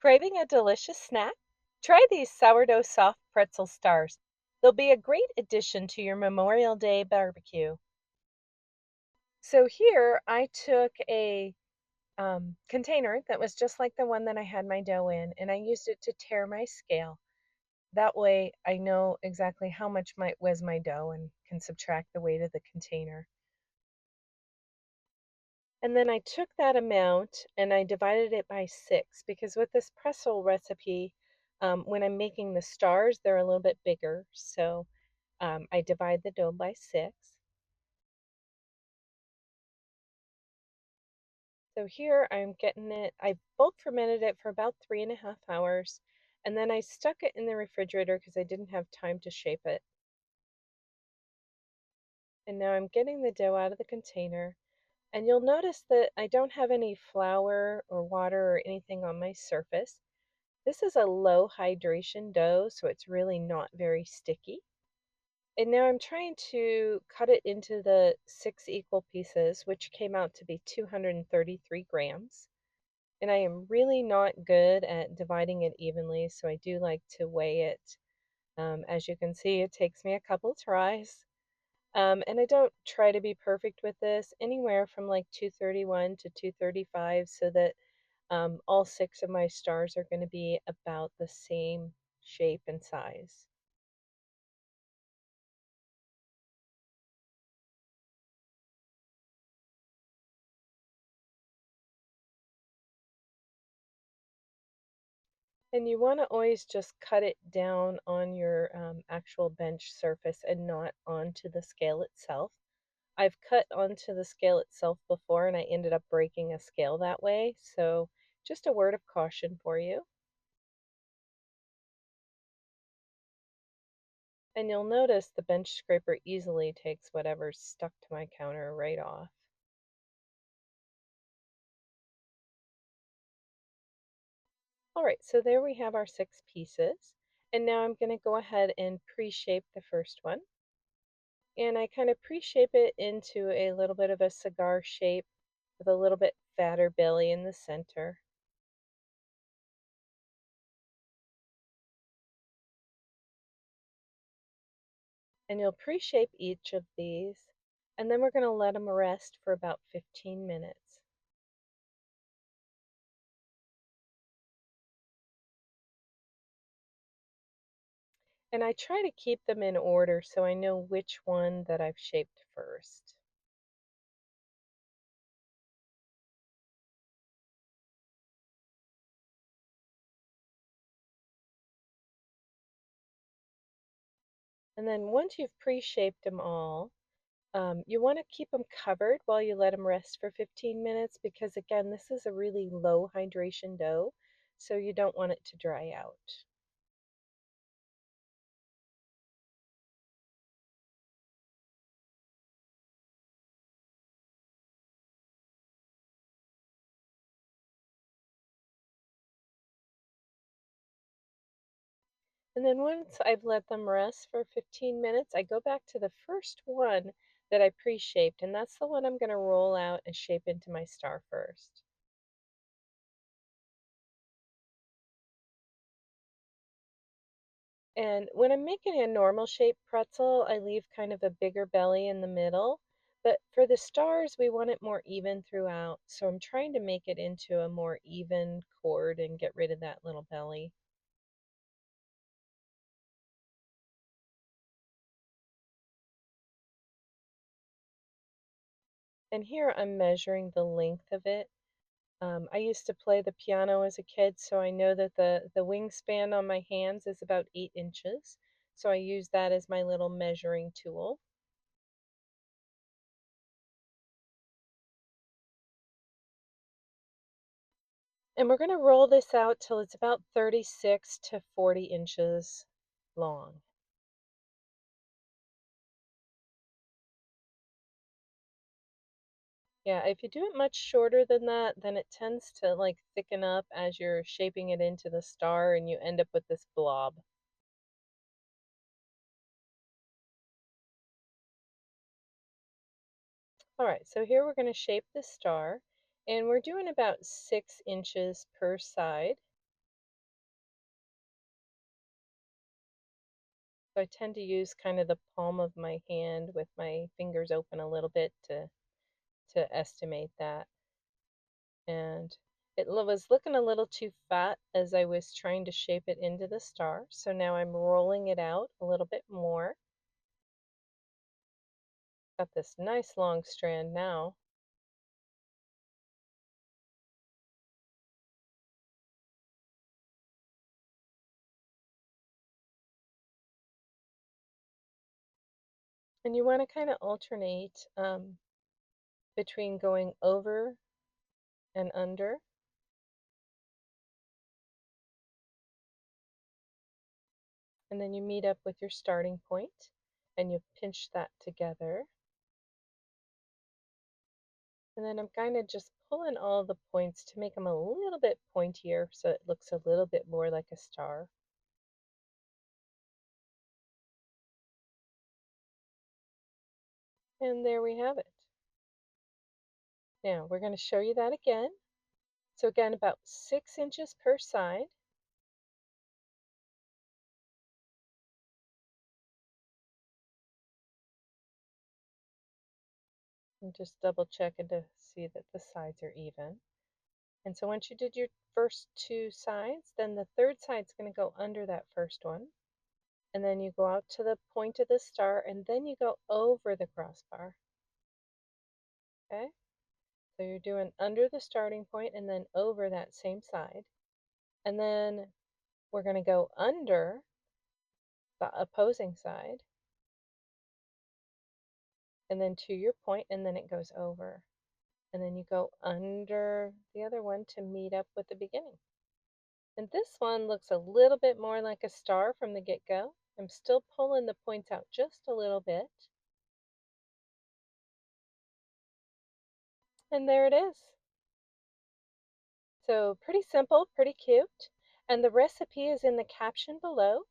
Craving a delicious snack? Try these sourdough soft pretzel stars. They'll be a great addition to your Memorial Day barbecue. So here I took a container that was just like the one that I had my dough in, and I used it to tare my scale. That way I know exactly how much was my dough and can subtract the weight of the container. And then I took that amount and I divided it by 6 because with this pretzel recipe, when I'm making the stars, they're a little bit bigger. So I divide the dough by 6. So here I'm getting it, I bulk fermented it for about 3.5 hours. And then I stuck it in the refrigerator because I didn't have time to shape it. And now I'm getting the dough out of the container. And you'll notice that I don't have any flour or water or anything on my surface. This is a low hydration dough, so it's really not very sticky. And now I'm trying to cut it into the 6 equal pieces, which came out to be 233 grams. And I am really not good at dividing it evenly, so I do like to weigh it. As you can see, it takes me a couple tries. And I don't try to be perfect with this, anywhere from like 231 to 235, so that all 6 of my stars are going to be about the same shape and size. And you want to always just cut it down on your actual bench surface and not onto the scale itself. I've cut onto the scale itself before and I ended up breaking a scale that way, so just a word of caution for you. And you'll notice the bench scraper easily takes whatever's stuck to my counter right off. All right, so there we have our 6 pieces. And now I'm going to go ahead and pre-shape the first one. And I kind of pre-shape it into a little bit of a cigar shape with a little bit fatter belly in the center. And you'll pre-shape each of these, and then we're going to let them rest for about 15 minutes. And I try to keep them in order so I know which one that I've shaped first. And then once you've pre-shaped them all, you want to keep them covered while you let them rest for 15 minutes because, again, this is a really low hydration dough, so you don't want it to dry out. And then once I've let them rest for 15 minutes, I go back to the first one that I pre-shaped, and that's the one I'm going to roll out and shape into my star first. And when I'm making a normal shaped pretzel, I leave kind of a bigger belly in the middle. But for the stars, we want it more even throughout. So I'm trying to make it into a more even chord and get rid of that little belly. And here I'm measuring the length of it. I used to play the piano as a kid, so I know that the wingspan on my hands is about 8 inches. So I use that as my little measuring tool. And we're going to roll this out till it's about 36 to 40 inches long. Yeah, if you do it much shorter than that, then it tends to like thicken up as you're shaping it into the star and you end up with this blob. All right, so here we're going to shape the star and we're doing about 6 inches per side. So I tend to use kind of the palm of my hand with my fingers open a little bit to estimate that. And it was looking a little too fat as I was trying to shape it into the star. So now I'm rolling it out a little bit more. Got this nice long strand now. And you want to kind of alternate between going over and under. And then you meet up with your starting point and you pinch that together. And then I'm kind of just pulling all the points to make them a little bit pointier so it looks a little bit more like a star. And there we have it. Now we're going to show you that again. So again, about 6 inches per side. And just double checking to see that the sides are even. And so once you did your first 2 sides, then the third side's going to go under that first one. And then you go out to the point of the star, and then you go over the crossbar. Okay? So you're doing under the starting point and then over that same side. And then we're going to go under the opposing side, and then to your point, and then it goes over. And then you go under the other one to meet up with the beginning. And this one looks a little bit more like a star from the get-go. I'm still pulling the points out just a little bit. And there it is. So pretty simple, pretty cute. And the recipe is in the caption below.